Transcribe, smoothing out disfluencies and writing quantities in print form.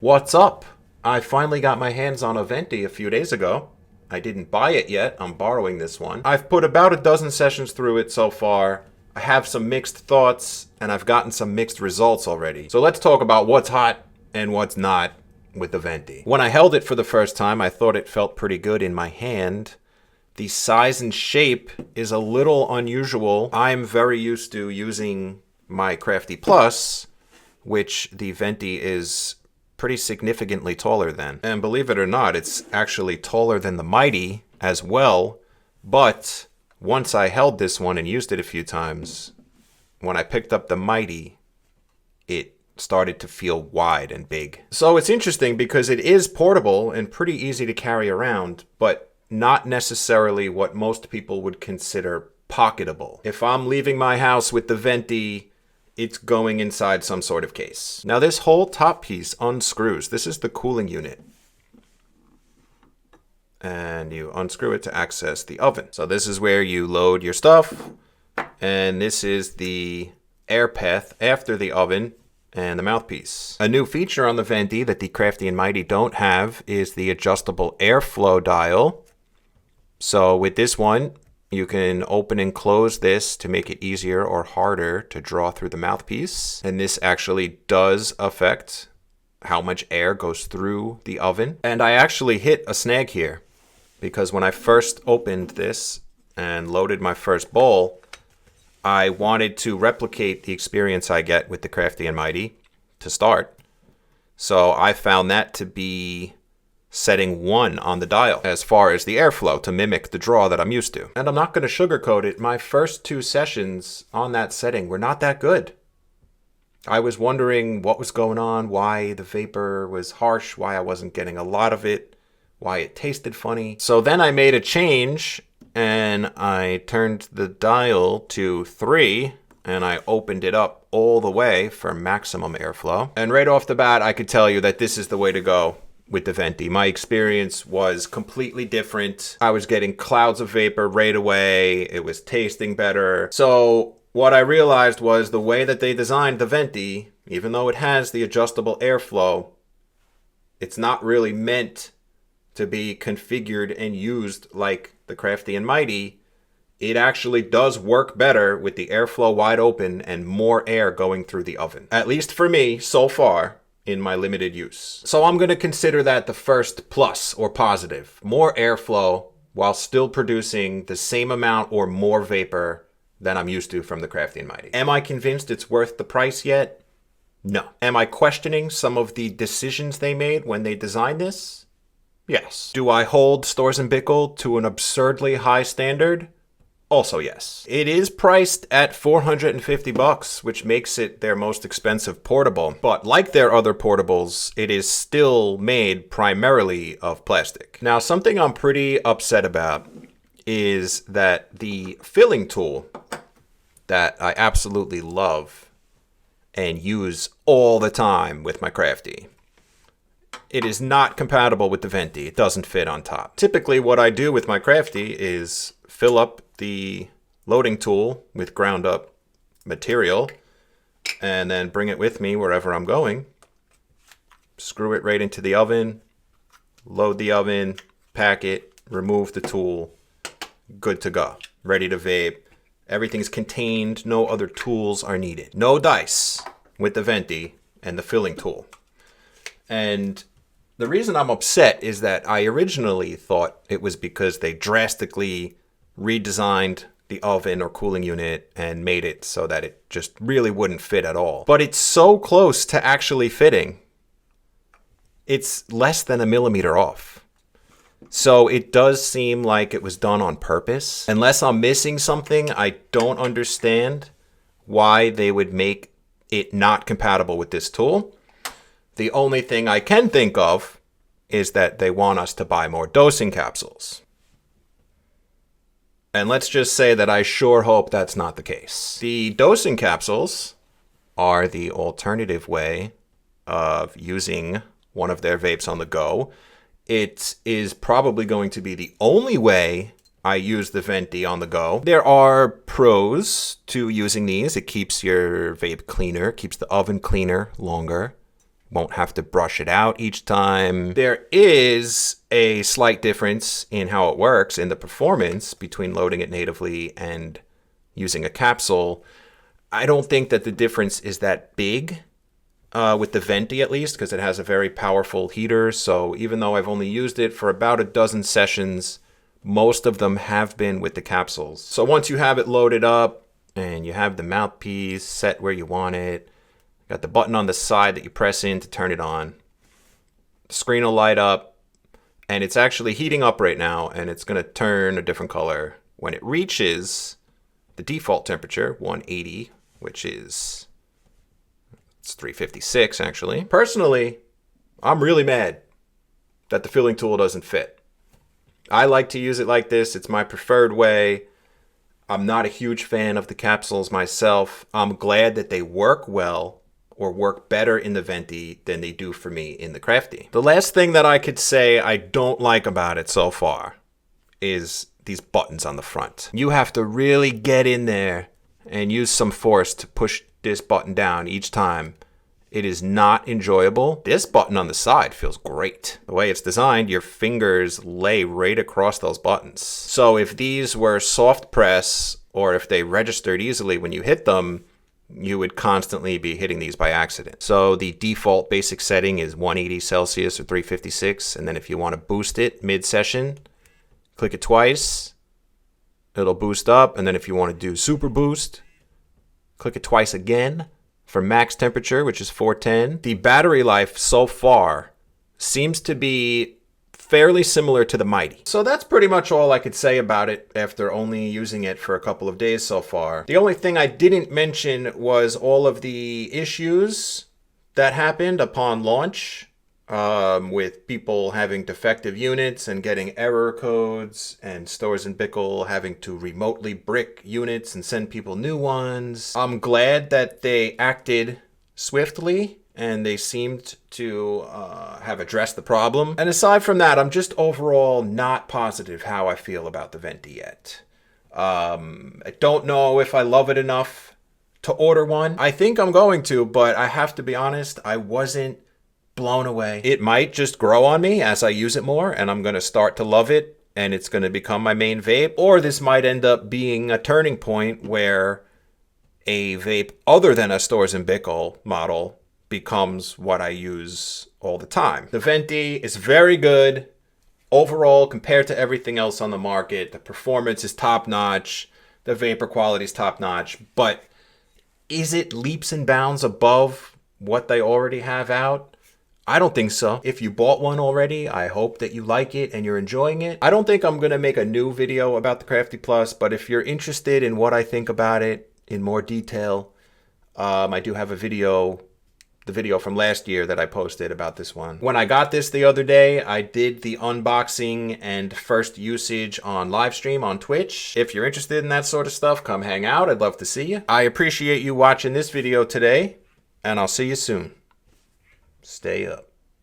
What's up? I finally got my hands on a Venty a few days ago. I didn't buy it yet, I'm borrowing this one. I've put about a dozen sessions through it so far. I have some mixed thoughts, and I've gotten some mixed results already. So let's talk about what's hot and what's not with the Venty. When I held it for the first time, I thought it felt pretty good in my hand. The size and shape is a little unusual. I'm very used to using my Crafty Plus, which the Venty is pretty significantly taller than. And believe it or not, it's actually taller than the Mighty as well. But once I held this one and used it a few times, when I picked up the Mighty, it started to feel wide and big. So it's interesting because it is portable and pretty easy to carry around, but not necessarily what most people would consider pocketable. If I'm leaving my house with the Venty, it's going inside some sort of case. Now this whole top piece unscrews. This is the cooling unit. And you unscrew it to access the oven. So this is where you load your stuff. And this is the air path after the oven and the mouthpiece. A new feature on the Venty that the Crafty and Mighty don't have is the adjustable airflow dial. So with this one, you can open and close this to make it easier or harder to draw through the mouthpiece. And this actually does affect how much air goes through the oven. And I actually hit a snag here because when I first opened this and loaded my first bowl, I wanted to replicate the experience I get with the Crafty and Mighty to start. So I found that to be setting 1 on the dial as far as the airflow to mimic the draw that I'm used to. And I'm not going to sugarcoat it. My first 2 sessions on that setting were not that good. I was wondering what was going on, why the vapor was harsh, why I wasn't getting a lot of it, why it tasted funny. So then I made a change and I turned the dial to 3 and I opened it up all the way for maximum airflow. And right off the bat, I could tell you that this is the way to go with the Venty. My experience was completely different. I was getting clouds of vapor right away. It was tasting better. So what I realized was the way that they designed the Venty, even though it has the adjustable airflow, it's not really meant to be configured and used like the Crafty and Mighty. It actually does work better with the airflow wide open and more air going through the oven. At least for me, so far, in my limited use. So I'm going to consider that the first plus or positive. More airflow while still producing the same amount or more vapor than I'm used to from the Crafty and Mighty. Am I convinced it's worth the price yet? No. Am I questioning some of the decisions they made when they designed this? Yes. Do I hold Storz & Bickel to an absurdly high standard? Also yes. It is priced at $450, which makes it their most expensive portable. But like their other portables, it is still made primarily of plastic. Now, something I'm pretty upset about is that the filling tool that I absolutely love and use all the time with my Crafty, it is not compatible with the Venty. It doesn't fit on top. Typically, what I do with my Crafty is fill up the loading tool with ground up material and then bring it with me wherever I'm going. Screw it right into the oven, load the oven, pack it, remove the tool, good to go, ready to vape. Everything's contained, no other tools are needed. No dice with the Venty and the filling tool. And the reason I'm upset is that I originally thought it was because they drastically redesigned the oven or cooling unit and made it so that it just really wouldn't fit at all. But it's so close to actually fitting. It's less than a millimeter off. So it does seem like it was done on purpose. Unless I'm missing something, I don't understand why they would make it not compatible with this tool. The only thing I can think of is that they want us to buy more dosing capsules. And let's just say that I sure hope that's not the case. The dosing capsules are the alternative way of using one of their vapes on the go. It is probably going to be the only way I use the Venty on the go. There are pros to using these. It keeps your vape cleaner, keeps the oven cleaner longer, Won't have to brush it out each time. There is a slight difference in how it works in the performance between loading it natively and using a capsule. I don't think that the difference is that big with the Venty, at least, because it has a very powerful heater. So even though I've only used it for about a dozen sessions, most of them have been with the capsules. So once you have it loaded up and you have the mouthpiece set where you want it, got the button on the side that you press in to turn it on. The screen will light up, and it's actually heating up right now, and it's going to turn a different color when it reaches the default temperature, 180, which is, it's 356 actually. Personally, I'm really mad that the filling tool doesn't fit. I like to use it like this. It's my preferred way. I'm not a huge fan of the capsules myself. I'm glad that they work well, or work better in the Venty than they do for me in the Crafty. The last thing that I could say I don't like about it so far is these buttons on the front. You have to really get in there and use some force to push this button down each time. It is not enjoyable. This button on the side feels great. The way it's designed, your fingers lay right across those buttons. So if these were soft press, or if they registered easily when you hit them, you would constantly be hitting these by accident. So the default basic setting is 180 Celsius or 356. And then if you want to boost it mid-session, click it twice. It'll boost up. And then if you want to do super boost, click it twice again for max temperature, which is 410. The battery life so far seems to be fairly similar to the Mighty. So that's pretty much all I could say about it after only using it for a couple of days so far. The only thing I didn't mention was all of the issues that happened upon launch, with people having defective units and getting error codes, and Stores and Bickle having to remotely brick units and send people new ones. I'm glad that they acted swiftly and they seemed to have addressed the problem. And aside from that, I'm just overall not positive how I feel about the Venty yet. I don't know if I love it enough to order one. I think I'm going to, but I have to be honest, I wasn't blown away. It might just grow on me as I use it more, and I'm going to start to love it, and it's going to become my main vape. Or this might end up being a turning point where a vape other than a Stores and Bickle model becomes what I use all the time. The Venty is very good overall compared to everything else on the market. The performance is top notch. The vapor quality is top notch. But is it leaps and bounds above what they already have out? I don't think so. If you bought one already, I hope that you like it and you're enjoying it. I don't think I'm going to make a new video about the Crafty Plus, but if you're interested in what I think about it in more detail, I do have a video, the video from last year that I posted about this one. When I got this the other day, I did the unboxing and first usage on live stream on Twitch. If you're interested in that sort of stuff, come hang out. I'd love to see you. I appreciate you watching this video today, and I'll see you soon. Stay up.